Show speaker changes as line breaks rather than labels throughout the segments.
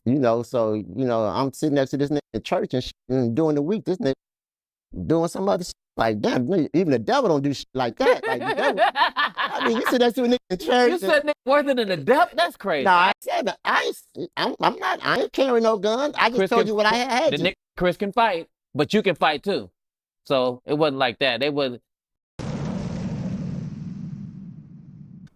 So, I'm sitting next to this nigga in church and, and during the week, this nigga doing some other shit. Like, damn, even the devil don't do shit like that. Like, the devil, I mean, you sit next to a nigga in church.
You said nigga worse than the devil? That's crazy.
No, I said, I ain't carrying no gun. I just
Chris
told you what I had
the
to.
nigga Chris can fight, but you can fight too. So it wasn't like that. They wasn't.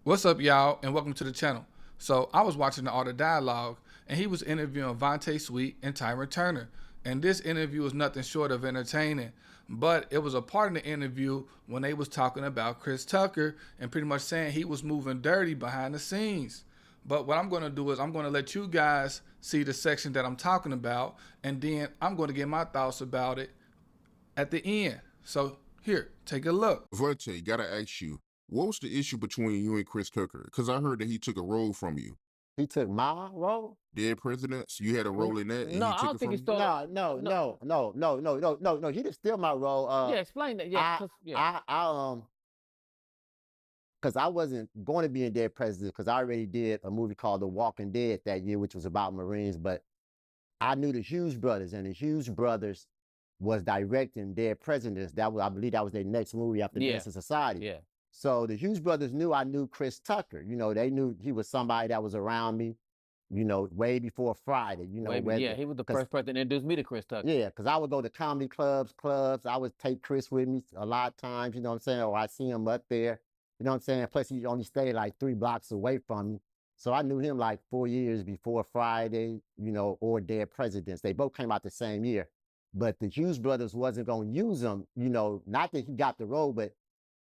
What's up, y'all, and welcome to the channel. So I was watching the Art of Dialogue, and he was interviewing Vonte Sweet and Tyron Turner. And this interview was nothing short of entertaining. But it was a part of the interview when they was talking about Chris Tucker and pretty much saying he was moving dirty behind the scenes. But what I'm going to do is I'm going to let you guys see the section that I'm talking about, and then I'm going to get my thoughts about it at the end. So here, take a look.
Vonte, gotta ask you, what was the issue between you and Chris Tucker? Because I heard that he took a role from you.
He took my role?
Dead presidents, you had a role in that, and
No,
he
I
took
don't
it
think he
from
stole.
No. He didn't steal my role.
Yeah, explain that. Yeah,
because I wasn't going to be in Dead Presidents because I already did a movie called The Walking Dead that year, which was about Marines. But I knew the Hughes brothers, and the Hughes brothers was directing Dead Presidents. I believe that was their next movie after Dead Society.
Yeah.
So the Hughes brothers knew I knew Chris Tucker. They knew he was somebody that was around me, way before Friday.
He was the first person to introduce me to Chris Tucker.
Yeah, because I would go to comedy clubs. I would take Chris with me a lot of times, you know what I'm saying? Or I see him up there, you know what I'm saying? Plus, he only stayed like 3 blocks away from me. So I knew him like 4 years before Friday, or Dead Presidents. They both came out the same year. But the Hughes brothers wasn't going to use him, not that he got the role,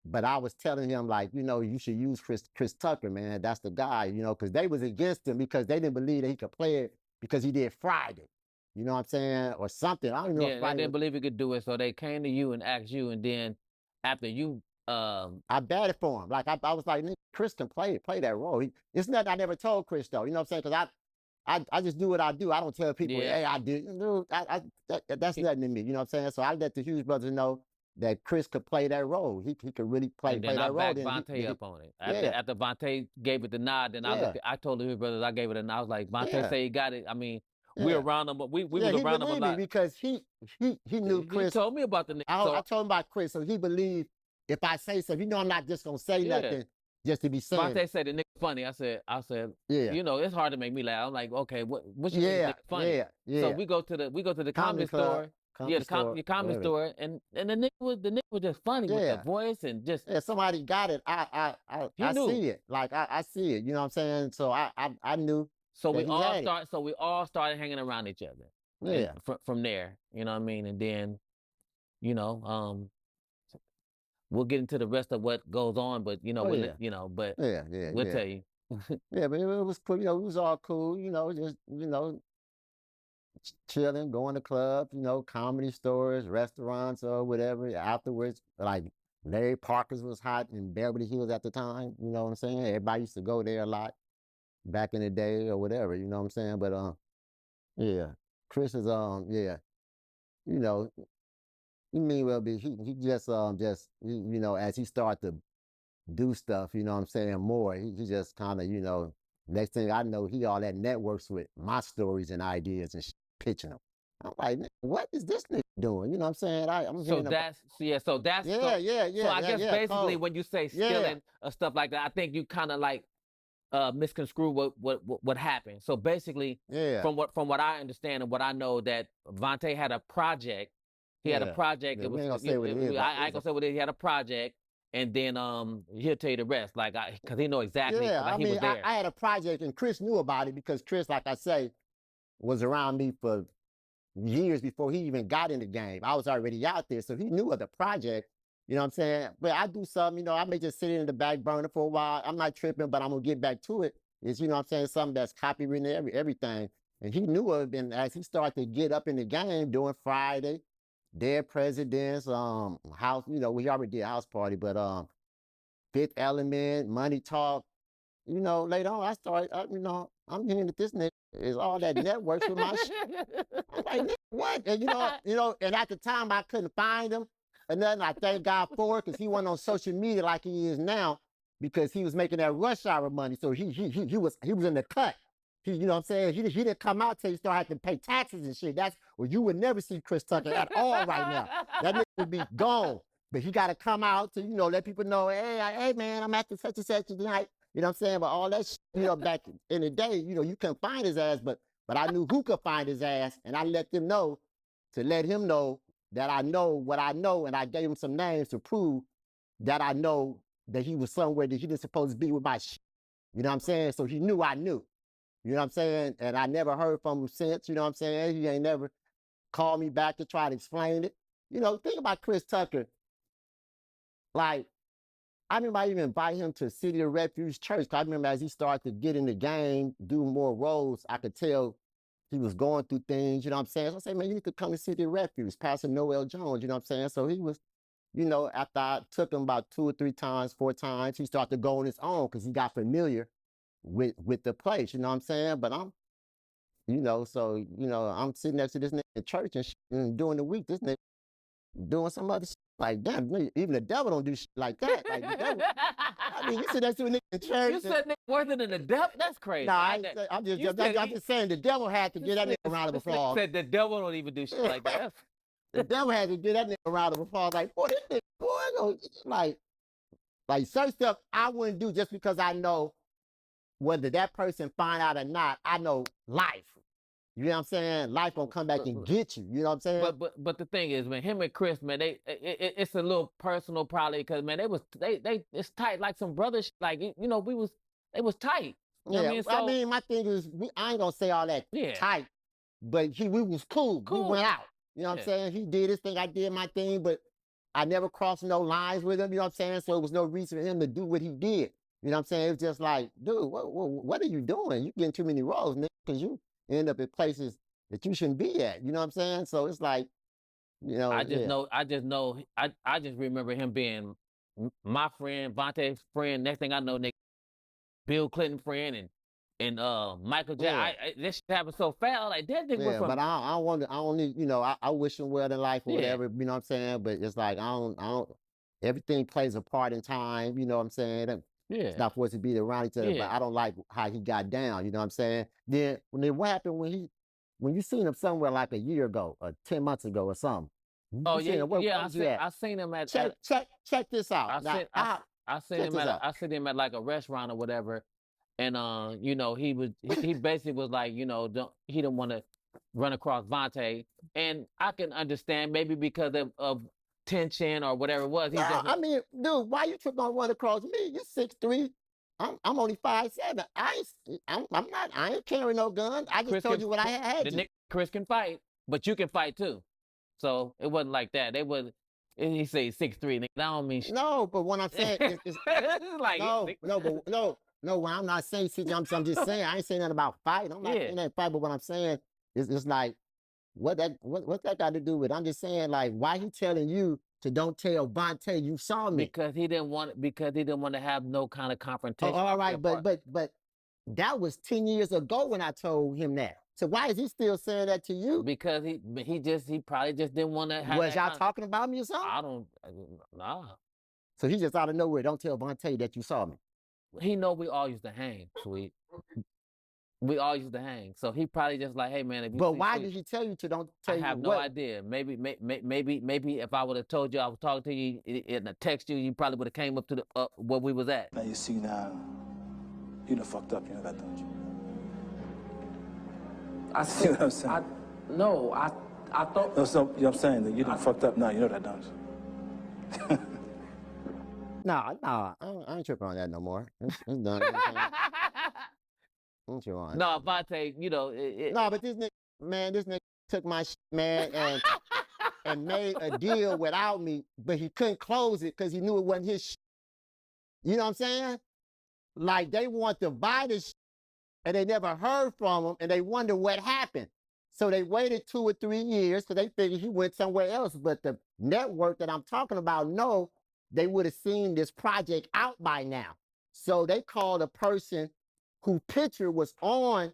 but I was telling him, like, you should use Chris Tucker, man. That's the guy, because they was against him because they didn't believe that he could play it because he did Friday. You know what I'm saying? Or something. I don't know.
Yeah, they didn't believe he could do it, so they came to you and asked you, and then after you,
I batted for him. Like I was like, Chris can play that role. It's nothing I never told Chris though. You know what I'm saying? Because I just do what I do. I don't tell people, hey, I did. That's nothing to me. You know what I'm saying? So I let the Hughes brothers know that Chris could play that role. He could really play that role.
And then I backed Vonte up on it. After Vonte gave it the nod, then I told the Hughes brothers I gave it a nod. I was like, Vonte say he got it. I mean, we around him, but we was around him a lot.
Because he knew Chris.
He told me about the nigga.
I told him about Chris, so he believed if I say something, I'm not just gonna say nothing just to be saying.
Vonte said the nigga funny. I said,
yeah.
It's hard to make me laugh. I'm like, okay, what's your nigga funny?
Yeah.
So we go to the comedy store. The comedy store, and the nigga was just funny with the voice and just
somebody got it. I see it. Like I see it. You know what I'm saying? So I knew.
So we all started hanging around each other.
Yeah.
From there, you know what I mean, and then, we'll get into the rest of what goes on, but we'll tell you.
Yeah, but it was cool. It was all cool. Just chilling, going to clubs, comedy stores, restaurants, or whatever. Afterwards, like Larry Parker's was hot in Beverly Hills at the time. You know what I'm saying? Everybody used to go there a lot back in the day or whatever. You know what I'm saying? But Chris is he mean well, but he just as he started to do stuff, you know what I'm saying, more, he just kind of, next thing I know, he all that networks with my stories and ideas and pitching them. I'm like, what is this nigga doing? You know what I'm saying?
So I guess basically when you say stealing stuff like that, I think you kind of like misconstrue what happened. So basically, from what I understand and what I know, that Vonte had a project. He had a project.
I ain't gonna say what it is.
I ain't gonna say what it is. He had a project, and then he'll tell you the rest, like because he know exactly.
Yeah,
he was there.
I had a project, and Chris knew about it because Chris, like I say, was around me for years before he even got in the game. I was already out there, so he knew of the project. You know what I'm saying? But I do something, I may just sit in the back burner for a while. I'm not tripping, but I'm gonna get back to it. It's, what I'm saying, something that's copywritten, everything. And he knew of it, and as he started to get up in the game, doing Friday, Dead Presidents, House, we already did House Party, but Fifth Element, Money Talk. Later on, I started, I'm hearing that this nigga is all that networks with my shit. I'm like, nigga, what? And and at the time I couldn't find him. And then I thank God for it, because he wasn't on social media like he is now, because he was making that rush hour money. So he was in the cut. you know what I'm saying? He didn't come out till he started having to pay taxes and shit. That's well, you would never see Chris Tucker at all right now. That nigga would be gone. But he got to come out to, let people know, hey, man, I'm at the such and such tonight. You know what I'm saying? But all that shit, back in the day, you couldn't find his ass, but I knew who could find his ass, and I let them know to let him know that I know what I know, and I gave him some names to prove that I know that he was somewhere that he didn't supposed to be with my shit. You know what I'm saying? So he knew I knew. You know what I'm saying? And I never heard from him since, you know what I'm saying? He ain't never called me back to try to explain it. Think about Chris Tucker. Like, I remember I even invite him to City of Refuge Church. I remember as he started to get in the game, do more roles, I could tell he was going through things, you know what I'm saying? So I say, man, you need to come to City of Refuge, Pastor Noel Jones, you know what I'm saying? So he was, after I took him about 2 or 3 times, 4 times, he started to go on his own because he got familiar with the place, you know what I'm saying? But I'm, I'm sitting next to this nigga in church and during the week, this nigga doing some other shit. Like, damn, even the devil don't do shit like that. Like, the devil, I mean, you sit next to a nigga in church.
You said nigga worse than the devil? That's crazy.
No, I'm just saying the devil had to get that nigga a round of applause.
Said the devil don't even do shit like that.
The devil had to get that nigga a round of applause. Like, boy, this nigga, boy, like certain stuff I wouldn't do just because I know whether that person find out or not. I know life. You know what I'm saying? Life gonna come back and get you. You know what I'm saying?
But the thing is, man, him and Chris, man, it's a little personal probably because man, it's tight like some brothers. Like they was tight. You know what I mean?
So, my thing is, I ain't gonna say all that tight, but we was cool. We went out. You know what I'm saying? He did his thing, I did my thing, but I never crossed no lines with him. You know what I'm saying? So it was no reason for him to do what he did. You know what I'm saying? It was just like, dude, what are you doing? You getting too many roles, nigga, because you end up at places that you shouldn't be at. You know what I'm saying? So it's like,
I just remember him being my friend, Vonte's friend. Next thing I know, Nick, Bill Clinton friend and Michael Jackson. This shit happened so fast. Like that nigga was from.
But I wish him well in life or whatever. You know what I'm saying? But it's like I don't. Everything plays a part in time. You know what I'm saying? It's not for us to be around each other, but I don't like how he got down. You know what I'm saying? Then what happened when you seen him somewhere like a year ago or 10 months ago or something?
I seen him at.
Check this out.
I seen him at like a restaurant or whatever, and he basically was like, he didn't want to run across Vonte, and I can understand maybe because of tension or whatever it was.
I mean, dude, why you tripping on run across me? You're 6'3". I'm only 5'7". I ain't carrying no gun. I just told you what I had.
Chris can fight, but you can fight too. So it wasn't like that. They was. He say 6'3", nigga. That don't mean shit.
No, but what I'm saying is
like
no. When I'm not saying 6'3", I'm just saying I ain't saying nothing about fight. I'm not saying that fight, but what I'm saying is like what's that got to do with? I'm just saying like why he telling you to don't tell Vonte you saw me
because he didn't want to have no kind of confrontation.
All right, but that was 10 years ago when I told him that. So why is he still saying that to you?
Because he probably just didn't want to have.
Was y'all talking about me or something?
Nah.
So he just out of nowhere, don't tell Vonte that you saw me.
He know we all used to hang, sweet. We all used to hang. So he probably just like, hey man, if you
But why did he tell you to don't tell you?
I have no idea. Maybe if I would have told you I was talking to you and I text you probably would have came up to the where we was at.
Now you see now, you done fucked up, you know that, don't you? I see what I'm saying.
I thought.
No, so, you know what I'm saying? That you done fucked up now, you know that, don't you?
Nah, I ain't tripping on that no more. It's done. Don't you want?
No, Vonte,
No, but this nigga took my man and made a deal without me, but he couldn't close it because he knew it wasn't his You know what I'm saying? Like they want to buy this and they never heard from him and they wonder what happened. So they waited 2 or 3 years because they figured he went somewhere else. But the network that I'm talking about, no, they would have seen this project out by now. So they called a person whose picture was on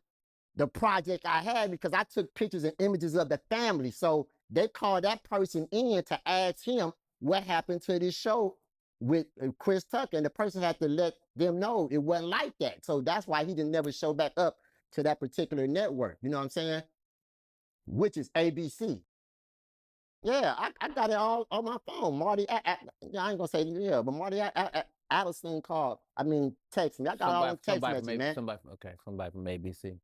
the project I had because I took pictures and images of the family. So they called that person in to ask him what happened to this show with Chris Tucker. And the person had to let them know it wasn't like that. So that's why he didn't never show back up to that particular network. You know what I'm saying? Which is ABC. Yeah, I got it all on my phone. Marty, I ain't gonna say yeah, but Marty Addison called. I mean, text me. I got all them text messages, man.
Somebody from ABC.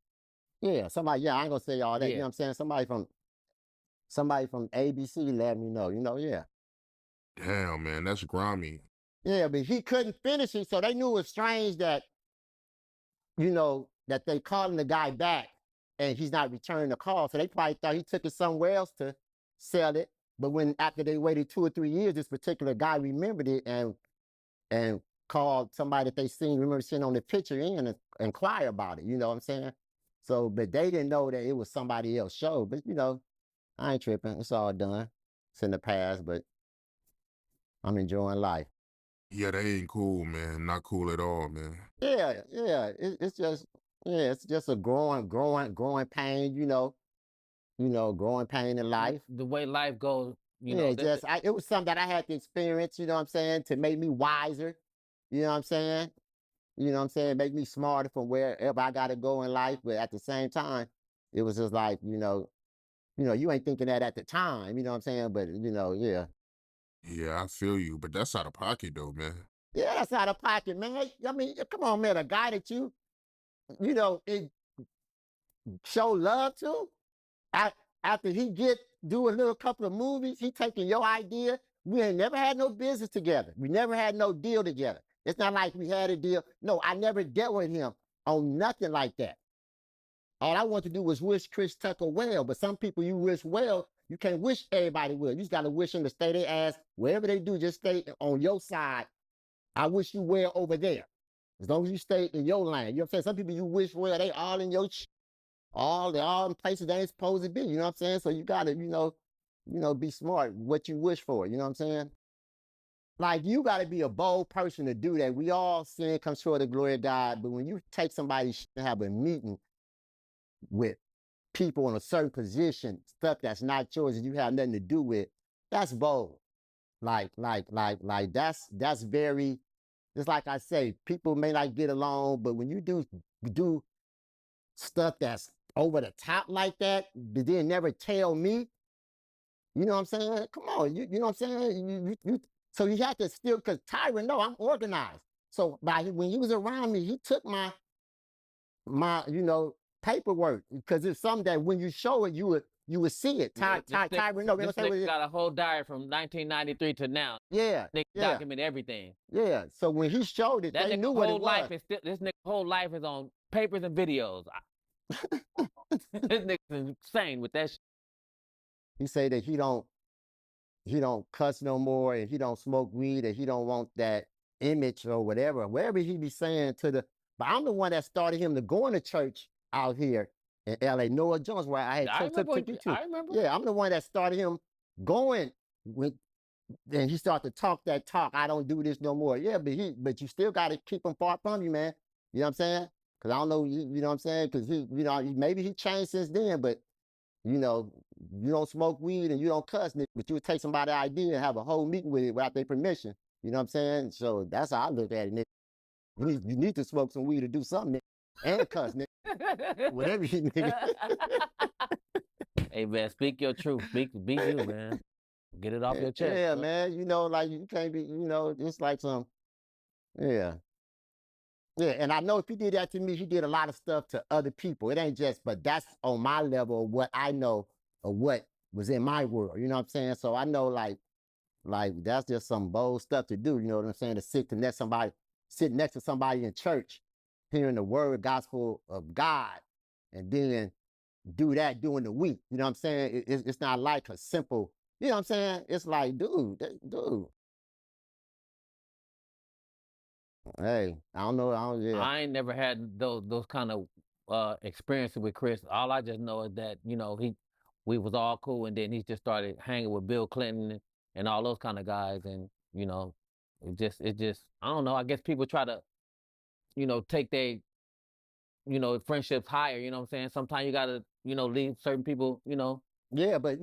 Yeah, somebody. Yeah, I ain't gonna say all that. Yeah. You know what I'm saying? Somebody from ABC let me know. You know, yeah.
Damn, man, that's grimy.
Yeah, but he couldn't finish it, so they knew it was strange that, you know, that they calling the guy back and he's not returning the call. So they probably thought he took it somewhere else to sell it. But when after they waited 2 or 3 years, this particular guy remembered it and called somebody that they seen, remember seeing on the picture in and inquire about it. You know what I'm saying? So, but they didn't know that it was somebody else's show. But you know, I ain't tripping. It's all done. It's in the past, but I'm enjoying life.
Yeah, they ain't cool, man. Not cool at all, man.
Yeah. It's just a growing pain, you know, growing pain in life.
The way life goes, you know.
It was something that I had to experience, you know what I'm saying, to make me wiser, you know what I'm saying? You know what I'm saying? Make me smarter from wherever I got to go in life. But at the same time, it was just like, you know, you ain't thinking that at the time, you know what I'm saying? But, you know, yeah.
Yeah, I feel you, but that's out of pocket though, man.
Yeah, that's out of pocket, man. I mean, come on, man, a guy that you know, show love to, after he do a little couple of movies, he taking your idea. We ain't never had no business together. We never had no deal together. It's not like we had a deal. No, I never dealt with him on nothing like that. All I want to do was wish Chris Tucker well, but some people you wish well, you can't wish everybody well. You just got to wish them to stay their ass. Wherever they do, just stay on your side. I wish you well over there. As long as you stay in your lane. You know what I'm saying? Some people you wish well, they all in your all in places they ain't supposed to be. You know what I'm saying? So you got to, you know, be smart what you wish for. You know what I'm saying? Like, you got to be a bold person to do that. We all sin comes short of the glory of God. But when you take somebody and have a meeting with people in a certain position, stuff that's not yours and you have nothing to do with, that's bold. Like that's very, just like I say, people may not get along, but when you do stuff that's over the top like that, but then never tell me, you know what I'm saying? Come on, you know what I'm saying? So you have to still, because Tyron, no, I'm organized. So when he was around me, he took my you know, paperwork, because it's something that when you show it, you would see it. Tyron, no,
this nigga got a whole diary from 1993 to now.
Yeah,
document everything.
Yeah, so when he showed it, they knew what it was.
This nigga's whole life is on papers and videos. This nigga's insane with that shit.
He say that he don't cuss no more, and he don't smoke weed, and he don't want that image or whatever he be saying to the. But I'm the one that started him to going to church out here in LA. Noah Jones, where I had took you to.
I remember.
Yeah, I'm the one that started him going with. Then he started to talk that talk. I don't do this no more. Yeah, but you still got to keep him far from you, man. You know what I'm saying? Because I don't know, you know what I'm saying? Because he, you know, maybe he changed since then, but you know, you don't smoke weed and you don't cuss, but you would take somebody's idea and have a whole meeting with it without their permission. You know what I'm saying? So that's how I look at it, nigga. You need to smoke some weed to do something, nigga. And cuss, nigga. Whatever you nigga.
Hey, man, speak your truth. Speak you, man. Get it off your chest.
Yeah, man. You know, like, you can't be, you know, it's like some, yeah. Yeah, and I know if he did that to me, he did a lot of stuff to other people. It ain't just, but that's on my level of what I know of what was in my world. You know what I'm saying? So I know, like that's just some bold stuff to do. You know what I'm saying? To sit next to somebody in church, hearing the word gospel of God, and then do that during the week. You know what I'm saying? It's not like a simple, you know what I'm saying? It's like, dude. Hey, I don't know. Yeah.
I ain't never had those kind of experiences with Chris. All I just know is that, you know, we was all cool, and then he just started hanging with Bill Clinton and all those kind of guys, and you know, it just I don't know. I guess people try to, you know, take their, you know, friendships higher. You know what I'm saying? Sometimes you gotta, you know, leave certain people, you know.
Yeah, but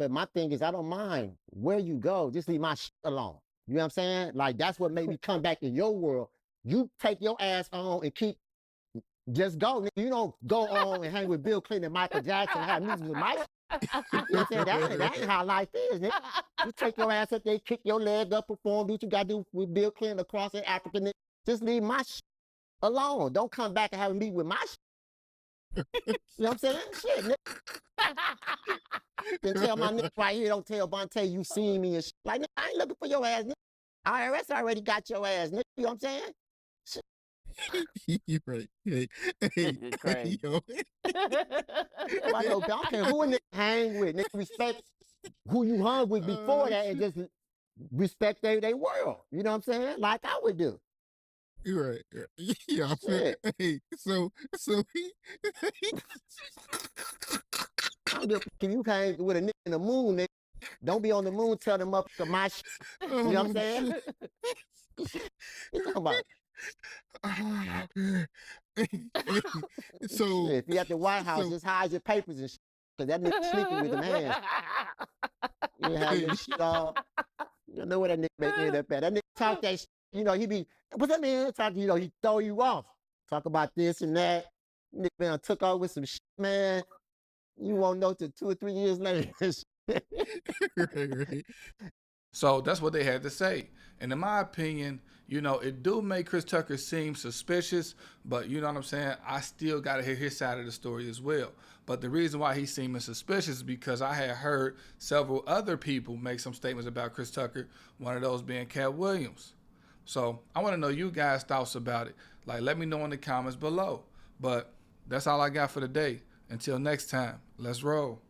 my thing is, I don't mind where you go. Just leave my shit alone. You know what I'm saying? Like, that's what made me come back in your world. You take your ass on and keep just go. Nigga. You don't go on and hang with Bill Clinton and Michael Jackson and have music with Mike. You know what I'm saying? That ain't how life is, nigga. You take your ass up there, kick your leg up, perform, do what you got to do with Bill Clinton across in Africa. Nigga. Just leave my shit alone. Don't come back and have me with my shit. You know what I'm saying? Shit, nigga. Then tell my nigga right here, don't tell Vonte you seen me and shit. Like, nigga, I ain't looking for your ass, nigga. IRS already got your ass, nigga. You know what I'm saying?
You're right. Hey, yo.
I don't care who a nigga hang with. Nigga, respect who you hung with before that and just respect their world. You know what I'm saying? Like I would do.
You're right. Yeah. Hey, so he.
Can you hang with a nigga in the moon, nigga? Don't be on the moon, tell them up to my shit. You know what I'm saying? You talking about?
So
if you at the White House, just hide your papers and shit. Cause that nigga sneaking with them hands. You have your shit all. You know where that nigga may end up at. That nigga talk that shit, you know, he be, what's that man talking, you know, he throw you off. Talk about this and that. Nigga been took off with some shit, man. You won't know till 2 or 3 years later.
right.
So that's what they had to say. And in my opinion, you know, it do make Chris Tucker seem suspicious, but you know what I'm saying? I still got to hear his side of the story as well. But the reason why he's seeming suspicious is because I had heard several other people make some statements about Chris Tucker, one of those being Cat Williams. So I want to know you guys' thoughts about it. Like, let me know in the comments below. But that's all I got for today. Until next time, let's roll.